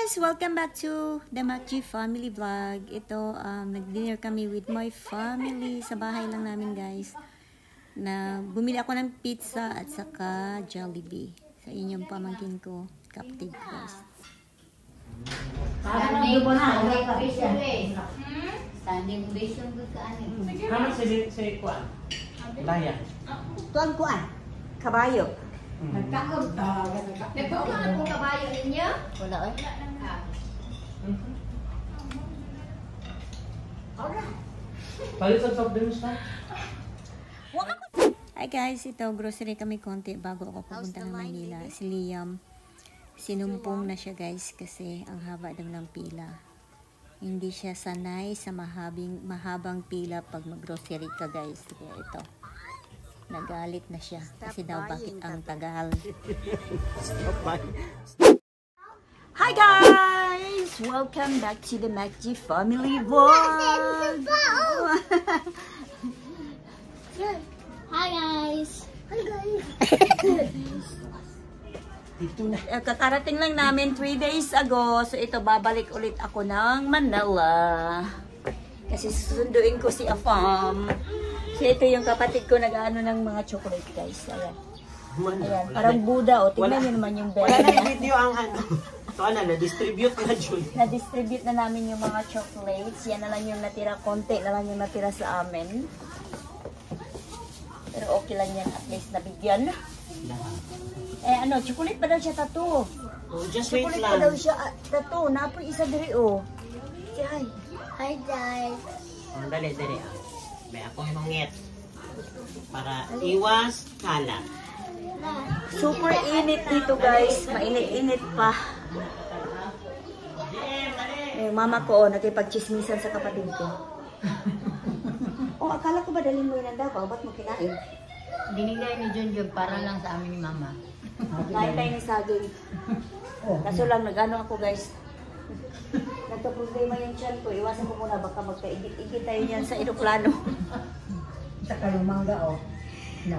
guys! Welcome back to the Macji Family Vlog. Ito, nag-dinner kami with my family. Sa bahay lang namin guys. Bumili ako ng pizza at saka Jollibee. Sa inyong pamangkin ko, kapatid ko guys. Standing ovation. Standing ovation ko ka ani. Kano si kuan? Laya. Tuan kuan? Kabayo. Nagkaon ta. Nagpaulan ko kabayo ninyo? Wala oy. Palit sa soft drinks na. Hi guys, ito grocery kami konti bago ako pupunta ng Manila. Si Liam, sinumpong na siya guys kasi ang haba daw ng pila. Hindi siya sanay sa mahabang pila pag mag-grocery ka guys. Kaya ito, nagalit na siya kasi daw bakit ang tagal. Hi guys! Welcome back to the Macji Family Vlog! Hi guys. Hi guys. Kakarating lang namin 3 days ago. So ito, babalik ulit ako ng Manila. Kasi susunduin ko si Afam. So ito yung kapatid ko nag-ano ng mga chocolate guys. Ayan. Ayan, parang Buddha. O, tingnan nyo naman yung bell. Wala na video ang ano. So ano, na-distribute na dyan. Na-distribute na namin yung mga chocolates. Yan na lang yung natira. Konti na lang yung natira sa amin. Pero okay lang yan. At least nabigyan. Eh ano, chocolate pa daw siya tattoo. Oh, just wait Chocolate pa lang. daw siya tattoo. Napoy isa diri oh. Hi. Hi guys. Oh, dali. May akong mangit. Para iwas kalat. Super init dito guys. Mainit-init pa. Eh, mama ko, nakipag-chismisan sa kapatid ko. Oh, akala ko ba dalhin mo yun ang daw? Ba't mo kinain? Binigay ni Junjun para lang sa amin ni Mama. Kain tayo ni saging. Kaso lang, nag-ano ako guys. Nagka-problema yung tiyan ko. Iwasan ko muna, baka magka-igit tayo niyan sa eroplano. Saka yung mangga, oh.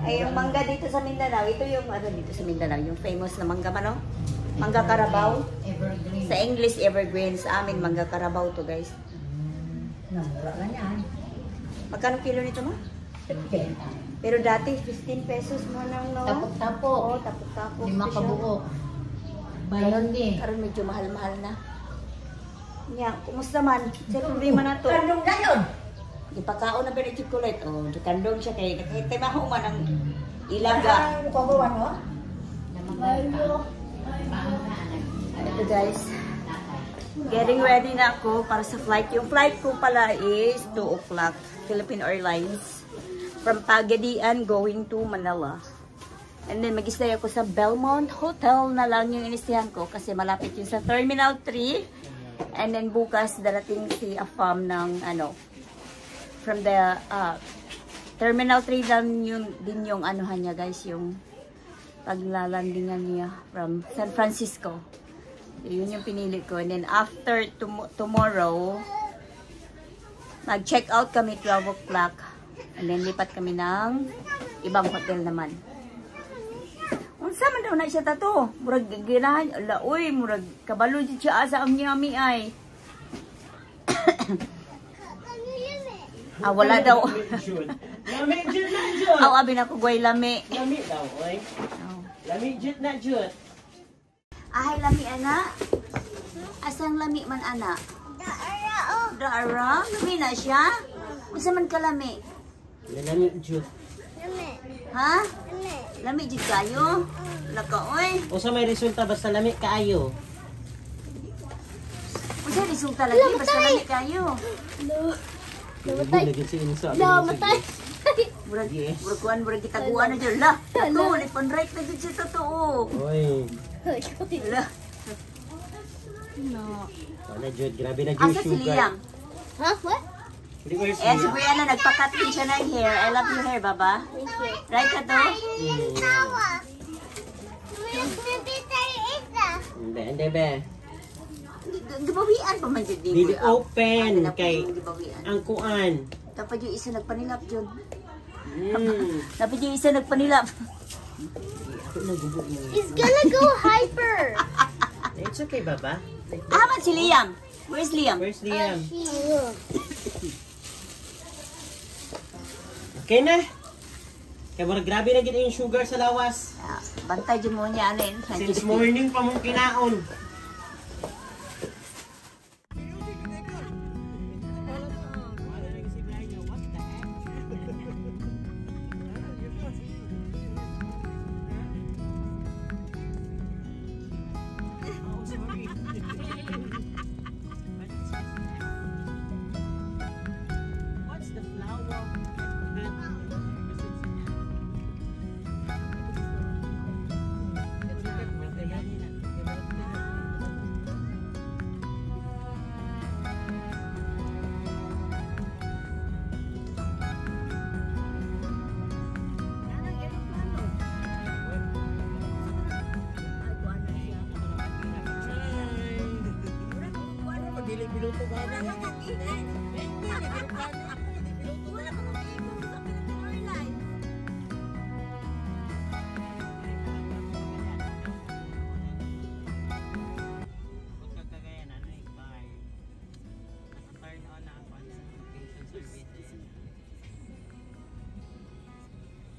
Ay, yung mangga dito sa Mindanao, ito yung ano dito sa Mindanao, yung famous na mangga man, no? Mangga Carabao. Evergreen. Sa English, evergreen. Sa amin, mangga Carabao to guys. Namura na yan. Magkano kilo nito ma? 15. Pero dati, 15 pesos mo nang, no? Tapok-tapo. Oo, tapok-tapok. 5 kabuok. Bayan din. Karon medyo mahal-mahal na. Nya, kumusta man? Sa problema na to. Kandong na yun! Ipakaon na ba ni chocolate? Oh, kandong siya kay kahit timaho man ang ilaga. Ano pagawan mo? Ito guys, getting ready na ako para sa flight. Yung flight ko pala is 2 o'clock, Philippine Airlines. From Pagadian going to Manila. And then mag-stay ako sa Belmont Hotel na lang yung inistihan ko kasi malapit yun sa Terminal 3. And then bukas darating si Afam ng ano, from the Terminal 3 lang yun, din yung anuhan niya guys, yung paglalandingan niya from San Francisco. So, yun yung pinili ko. And then after tomorrow, mag-check out kami 12 o'clock. And then lipat kami ng ibang hotel naman. Unsa man daw na siya tato? Murag ginahan, uy, murag kabalo jud siya asa ang yami ay. Wala daw. Lami jud na jud. Abi na ko goy lami. Lami daw, oy. Lami jud na jud. Ay, lami ana. Asang lami man ana? Daara oh. Daara? Lami na siya? Unsa man ka lami? Lami jud. Ha? Lami jud kayo? Laka oy. Usa may resulta basta lami kaayo. Unsa resulta lagi basta lami kayo? Namatay. Namatay. Murag kuan murag gitaguan na jud la. Tato ni panrek na jud siya totoo. Oy. La. No. Wala jud, grabe na jud Asa si sugar. Liam? Ha? What? Hindi ko yung Eh, si Brianna nagpa-cut din siya ng hair. I love your hair, baba. Right ka to? Hindi be. Gibawian pa man jud Dili open kay gibawian. ang kuan. Dapat yung isa nagpanilap jud. Mm. Dapat yung isa nagpanilap. It's gonna go hyper. It's okay, Baba. Aman si Liam. Where's Liam? Where's Liam? Okay na. Kaya mura grabe na gina yung sugar sa lawas. Bantay dyan mo niya, alin. Since morning pa mong kinaon. What's the flower?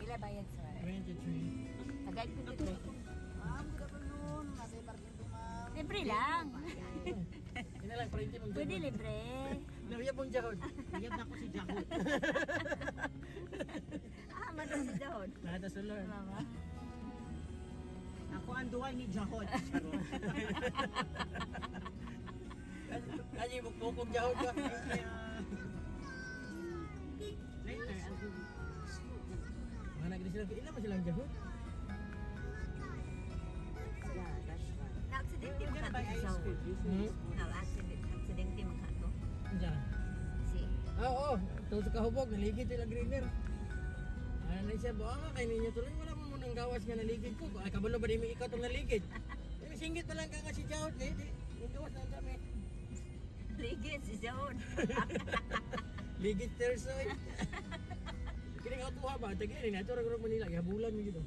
Ila bayad, sir. 23. Tagay ko dito. Libre lang. Ina lang, parente mong Pwede libre. Nabiya pong jahod. Nagiyab na ako si jahod. Madam si Jahod. Nada sa Lord. Mama. Ako ang duway ni jahod. Kasi bukbukog jahod ka. Later, I'll do it. Mga nagdi sila, ilan mo silang jahod? Na-accidente mo ka By to ice sa cream. Na-accidente mo ka to. Diyan. Si. Oo, ito sa kahubog, naligid sila greener. Ano na siya, baka kayo ninyo tuloy, wala mo munang gawas nga naligid ko. Ay, kabalo ba di may ikaw itong naligid? Singgit na lang ka nga si Jahod, eh, di. Yung gawas na kami. Ligid si Jahod. Ligid tersoy. Kining ako tuha ba? Tagay rin, ito rin Manila, ihabulan mo dito.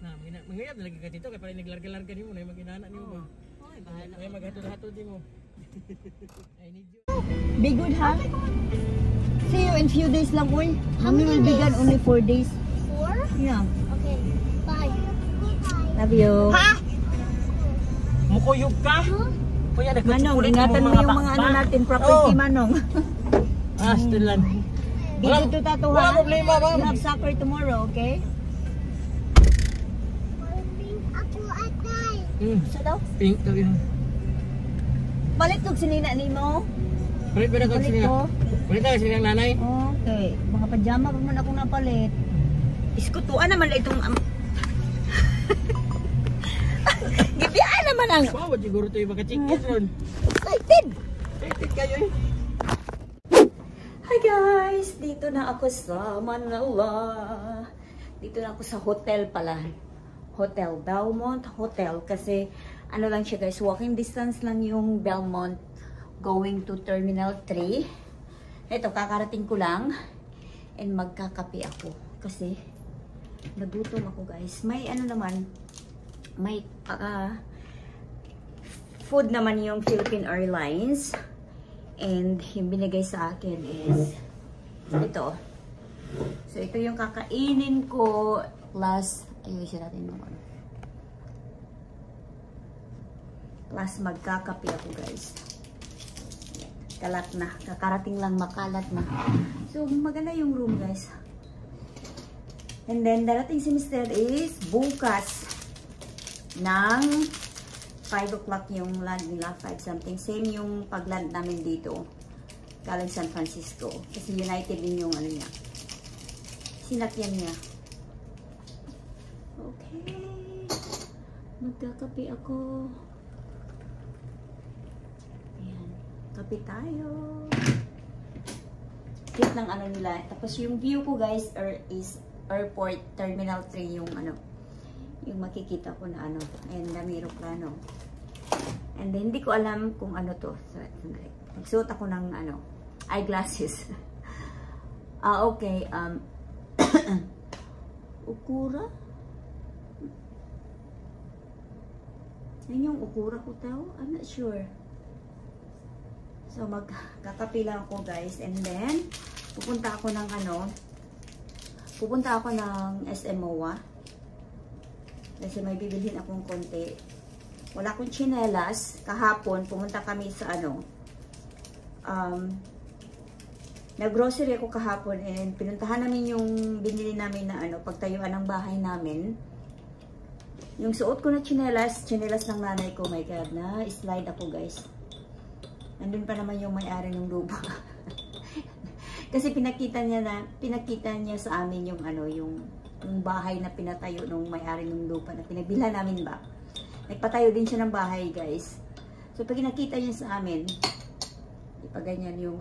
Nah, mangirap na lagi ka dito, kaya pala naglarga-larga ni mo, na yung mag-inana ni mo ba? Kaya maghatod-hatod ni mo. I need you. Be good, ha? See you in few days lang, uy. Mommy will be gone only 4 days. 4? Yeah. Okay. Bye. Love you. Ha? Mukuyog ka? Kuya, Manong, ingatan mo yung mga ano natin, property, Manong. Ah, still lang. Dito to tato, ha? Wala problema, ma'am. You have soccer tomorrow, okay? Sa daw? Pink daw yun. Palit kog sinina ni mo. Palit ba na kong Palit siniya? ko. Palit na siniya ng nanay? Okay. Mga pajama pa man ako napalit. Iskutuan naman itong... Gibiyaan naman ang... Wow, siguro ito yung maka-chicken ron. Excited! Excited kayo eh. Hi guys! Dito na ako sa Manila. Dito na ako sa hotel pala. Hotel, Belmont Hotel. Kasi ano lang siya guys, walking distance lang yung Belmont going to Terminal 3. Ito, kakarating ko lang. And magkakape ako. Kasi nagutom ako guys. May ano naman, may food naman yung Philippine Airlines. And yung binigay sa akin is ito. So ito yung kakainin ko plus ayusin natin naman. Plus magkakape ako guys. Kalat na. Kakarating lang makalat na. So maganda yung room guys. And then darating si Mr. is bukas ng 5 o'clock yung land nila. 5 something. Same yung pag-land namin dito. Galing San Francisco. Kasi United din yung ano niya. Sinakyan niya. Okay. Magkakape ako. Ayan. Kape tayo. Cute ng ano nila. Tapos yung view ko guys is airport terminal 3 yung ano. Yung makikita ko na ano. Ayan, dami aeroplano. And then, hindi ko alam kung ano to. Sandali. Magsuot ako ng ano, eyeglasses. Okay. Okura? Yan yung okura ko tao? I'm not sure. So, magkakape lang ako guys. And then, pupunta ako ng SM MOA. Kasi may bibilhin akong konti. Wala akong tsinelas. Kahapon, pumunta kami sa nag-grocery ako kahapon and pinuntahan namin yung binili namin na pagtayuan ng bahay namin. Yung suot ko na tsinelas ng nanay ko, my God, na slide ako guys. Nandun pa naman yung may-ari ng lupa. Kasi pinakita niya sa amin yung yung bahay na pinatayo ng may-ari ng lupa na pinagbilhan namin ba. Nagpatayo din siya ng bahay, guys. So pag nakita niya sa amin, ipaganyan yung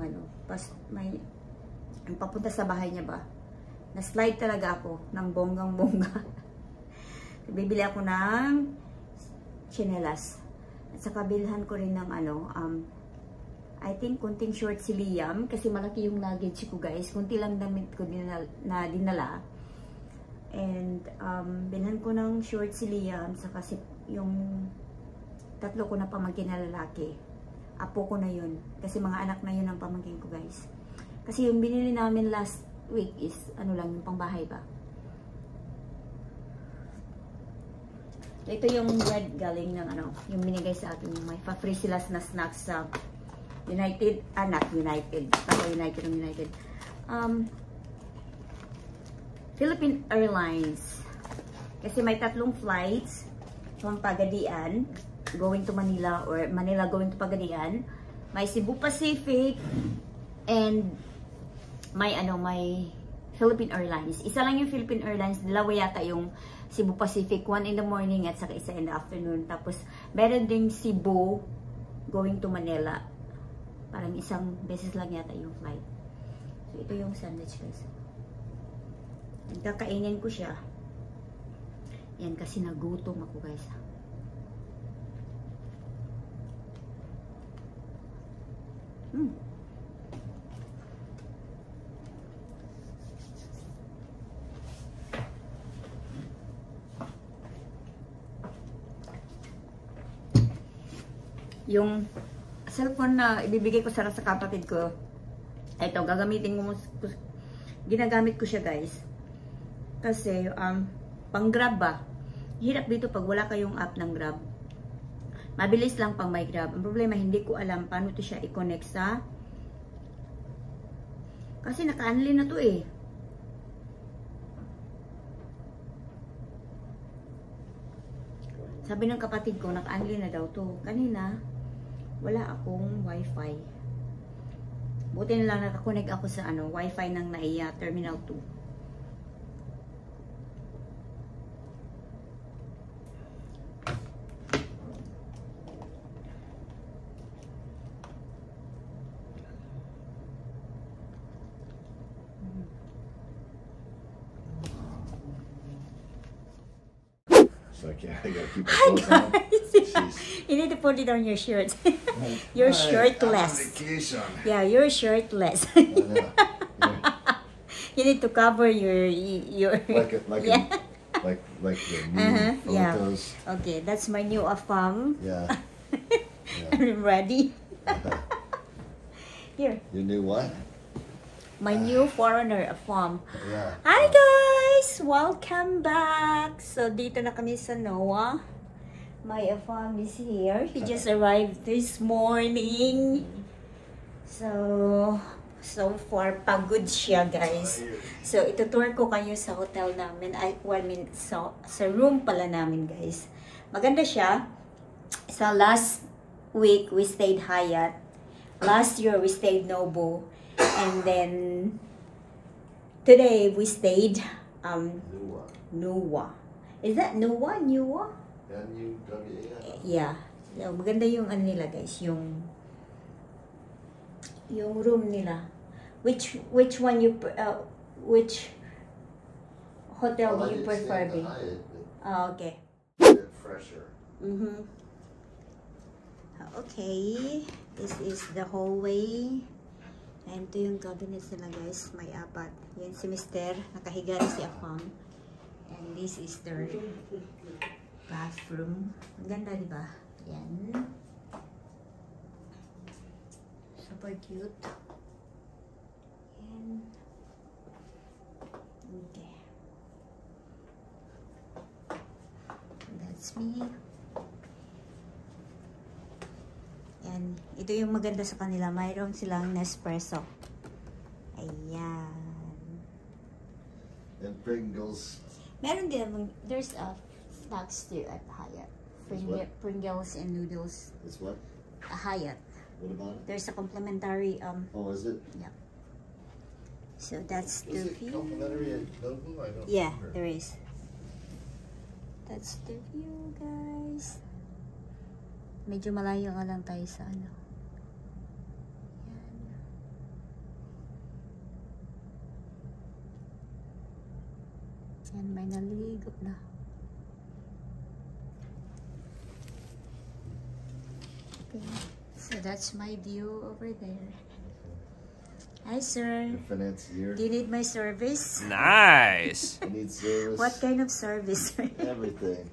yung papunta sa bahay niya ba. Na-slide talaga ako ng bonggang-bongga. Bibili ako ng chinelas. At saka bilhan ko rin ng I think kunting short si Liam kasi malaki yung luggage ko guys. Kunti lang damit ko na dinala. And bilhan ko ng short si Liam saka yung tatlo ko na pamangkin na lalaki. Apo ko na yun. Kasi mga anak na yun ang pamangkin ko guys. Kasi yung binili namin last week is lang yung pangbahay ba. Ito yung bread galing ng yung binigay sa akin. Yung may pa-free sila na snacks sa United, not United. Tako United ng United. Philippine Airlines. Kasi may 3 flights from Pagadian going to Manila or Manila going to Pagadian. May Cebu Pacific and may Philippine Airlines. Isa lang yung Philippine Airlines, dalawa yata yung Cebu Pacific, 1 in the morning at saka isa in the afternoon. Tapos meron ding Cebu going to Manila. Parang isang beses lang yata yung flight. So ito yung sandwich guys. Kakainin ko siya. Yan kasi nagutom ako guys. Yung cellphone na ibibigay ko sa kapatid ko, ito, ginagamit ko siya guys. Kasi, pang Grab ba? Hirap dito pag wala kayong app ng Grab. Mabilis lang pang may Grab. Ang problema, hindi ko alam paano to siya i-connect sa... Kasi naka-unli na to eh. Sabi ng kapatid ko, naka-unli na daw to. Kanina, wala akong wifi. Buti na lang nakakonect ako sa wifi ng NAIA Terminal 2. So I gotta keep the clothes on. You need to put it on your shirt. You're shirtless. I'm on vacation. Yeah, you're shirtless. Yeah. You need to cover your Like yeah. like the new Yeah. photos. Okay, that's my new afam. Yeah. I'm ready. Here, Your new what? my new foreigner afam. Yeah. Hi guys! Welcome back! So, dito na kami sa NOAA. My afam is here. He just arrived this morning. So far, pagod siya guys. So, itutour ko kayo sa hotel namin. Sa room pala namin guys. Maganda siya. So, last week, we stayed Hyatt. Last year, we stayed Nobu. And then, today, we stayed Nuwa. Is that Nuwa? Nuwa? N-U-W-A. Yeah. So, maganda yung nila guys. Yung room nila. Which one you which hotel do you prefer? Oh, okay. Fresher. Okay. This is the hallway. And ito yung cabinets nila guys. May 4. Yan si Mr. Nakahiga na si Afam. And this is their bathroom. Ang ganda, di ba? Yan. Super cute. And okay. That's me. Yan. Ito yung maganda sa kanila. Mayroon silang Nespresso. Ayan. And Pringles. Meron din. There's a snacks too at Hyatt. There's what? Pringles and noodles. It's what? A Hyatt. What about it? There's a complimentary Oh, is it? yeah. So that's Is the it view. complimentary at Nobu? I don't Yeah, remember. there is. That's the view, guys. Medyo malayo nga lang tayo sa ano. Yan, may naliligo na. Okay. So that's my view over there. Hi, sir. The financier. Do you need my service? Nice. I need service. What kind of service? Everything.